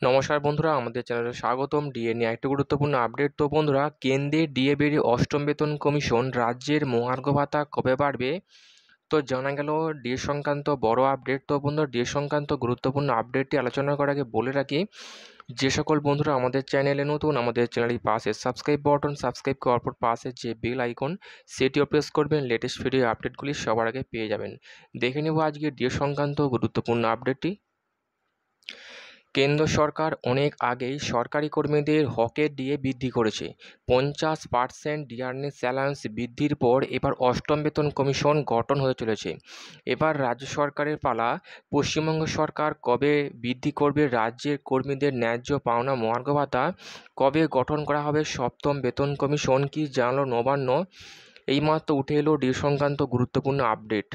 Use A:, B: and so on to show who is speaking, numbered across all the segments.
A: নমস্কার বন্ধুরা, আমাদের চ্যানেলে স্বাগতম। ডিএ নিয়ে একটি গুরুত্বপূর্ণ আপডেট। তো বন্ধুরা, কেন্দ্রের ডিএ বেড়ে অষ্টম বেতন কমিশন, রাজ্যের মহার্ঘ ভাতা কবে বাড়বে? তো জানা গেল ডিএ সংক্রান্ত বড় আপডেট। তো বন্ধুরা, ডিএ সংক্রান্ত গুরুত্বপূর্ণ আপডেটটি আলোচনা করার আগে বলে রাখি, যে সকল বন্ধুরা আমাদের চ্যানেলে নতুন, আমাদের চ্যানেলের পাশে সাবস্ক্রাইব করার পর পাশে যে বেল আইকন সেটিও প্রেস করবেন। লেটেস্ট ভিডিও আপডেটগুলি সবার আগে পেয়ে যাবেন। দেখে নেব আজকে ডিএ সংক্রান্ত গুরুত্বপূর্ণ আপডেটটি। কেন্দ্র সরকার অনেক আগেই সরকারি কর্মীদের হকের ডিএ বৃদ্ধি করেছে। 50% ডিয়ারনেস অ্যালাউন্স বৃদ্ধির পর এবার অষ্টম বেতন কমিশন গঠন হতে চলেছে। এবার রাজ্য সরকারের পালা। পশ্চিমবঙ্গ সরকার কবে বৃদ্ধি করবে রাজ্যের কর্মীদের ন্যায্য পাওনা মহার্ঘ ভাতা? কবে গঠন করা হবে সপ্তম বেতন কমিশন? কি জানালো নবান্ন? এইমাত্র উঠে এলো ডিএ সংক্রান্ত গুরুত্বপূর্ণ আপডেট।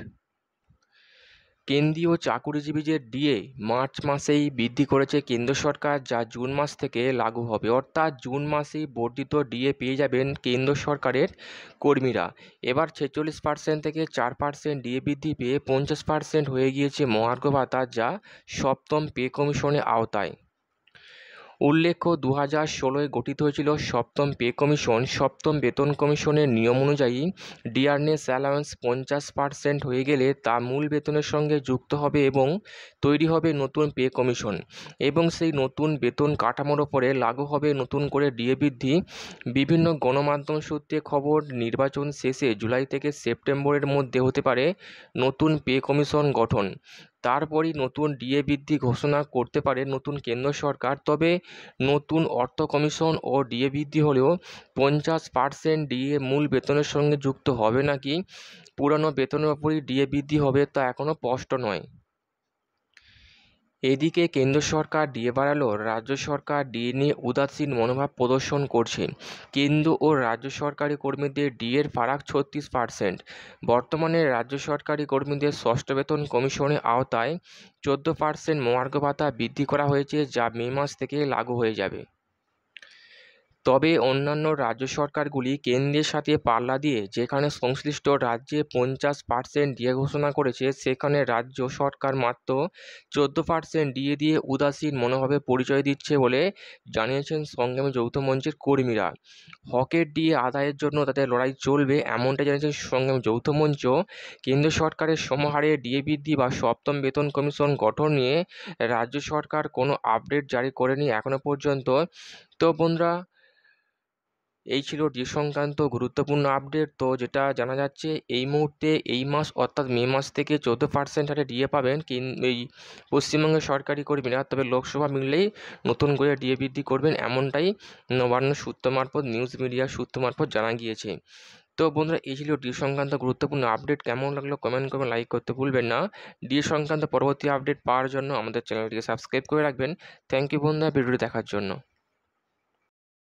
A: কেন্দ্রীয় চাকুরিজীবীদের ডিএ মার্চ মাসেই বৃদ্ধি করেছে কেন্দ্র সরকার, যা জুন মাস থেকে লাগু হবে। অর্থাৎ জুন মাসেই বর্ধিত ডিএ পেয়ে যাবেন কেন্দ্র সরকারের কর্মীরা। এবার 46% থেকে 4% ডিএ বৃদ্ধি পেয়ে 50% হয়ে গিয়েছে মহার্ঘ ভাতা, যা সপ্তম পে কমিশনের আওতায়। উল্লেখ্য, 2016 গঠিত হয়েছিল সপ্তম পে কমিশন। সপ্তম বেতন কমিশনের নিয়ম অনুযায়ী ডিয়ারনেস অ্যালাউন্স 50% হয়ে গেলে তা মূল বেতনের সঙ্গে যুক্ত হবে এবং তৈরি হবে নতুন পে কমিশন, এবং সেই নতুন বেতন কাঠামোর ওপরে লাগু হবে নতুন করে ডিএ বৃদ্ধি। বিভিন্ন গণমাধ্যম সূত্রে খবর, নির্বাচন শেষে জুলাই থেকে সেপ্টেম্বরের মধ্যে হতে পারে নতুন পে কমিশন গঠন। তারপরই নতুন ডিএ বৃদ্ধি ঘোষণা করতে পারে নতুন কেন্দ্র সরকার। তবে নতুন অর্থ কমিশন ও ডিএ বৃদ্ধি হলেও 50% ডিএ মূল বেতনের সঙ্গে যুক্ত হবে নাকি পুরনো বেতনের ওপরই ডিএ বৃদ্ধি হবে, তা এখনও স্পষ্ট নয়। এদিকে কেন্দ্র সরকার ডিএ বাড়ালেও রাজ্য সরকার ডিএ নিয়ে উদাসীন মনোভাব প্রদর্শন করছে। কেন্দ্র ও রাজ্য সরকারি কর্মীদের ডিএর ফারাক 36%। বর্তমানে রাজ্য সরকারি কর্মীদের ষষ্ঠ বেতন কমিশনের আওতায় 14% মহার্ঘ ভাতা বৃদ্ধি করা হয়েছে, যা মে মাস থেকে লাগু হয়ে যাবে। তবে অন্যান্য রাজ্য সরকারগুলি কেন্দ্রের সাথে পাল্লা দিয়ে যেখানে সংশ্লিষ্ট রাজ্যে 50% ডিএ ঘোষণা করেছে, সেখানে রাজ্য সরকার মাত্র 14% ডিএ দিয়ে উদাসীন মনোভাবে পরিচয় দিচ্ছে বলে জানিয়েছেন সংগ্রামী যৌথ মঞ্চের কর্মীরা। হকের ডিএ আদায়ের জন্য তাদের লড়াই চলবে, এমনটা জানিয়েছেন সংগ্রামী যৌথ মঞ্চ। কেন্দ্র সরকারের সমহারে ডিএ বৃদ্ধি বা সপ্তম বেতন কমিশন গঠন নিয়ে রাজ্য সরকার কোনো আপডেট জারি করেনি এখনো পর্যন্ত। তো বন্ধুরা, এই ছিল ডিএ সংক্রান্ত গুরুত্বপূর্ণ আপডেট। তো যেটা জানা যাচ্ছে, এই মুহূর্তে এই মাস অর্থাৎ মে মাস থেকে 14% হারে ডিএ পাবেন এই পশ্চিমবঙ্গের সরকারি কর্মীরা। তবে লোকসভা মিললেই নতুন করে ডিএ বৃদ্ধি করবেন, এমনটাই নবান্ন সূত্র মারফত, নিউজ মিডিয়া সূত্র মারফত জানা গিয়েছে। তো বন্ধুরা, এই ছিল ডিএ সংক্রান্ত গুরুত্বপূর্ণ আপডেট। কেমন লাগলো কমেন্ট করবেন, লাইক করতে ভুলবেন না। ডিএ সংক্রান্ত পরবর্তী আপডেট পাওয়ার জন্য আমাদের চ্যানেলটিকে সাবস্ক্রাইব করে রাখবেন। থ্যাংক ইউ বন্ধুরা ভিডিওটি দেখার জন্য।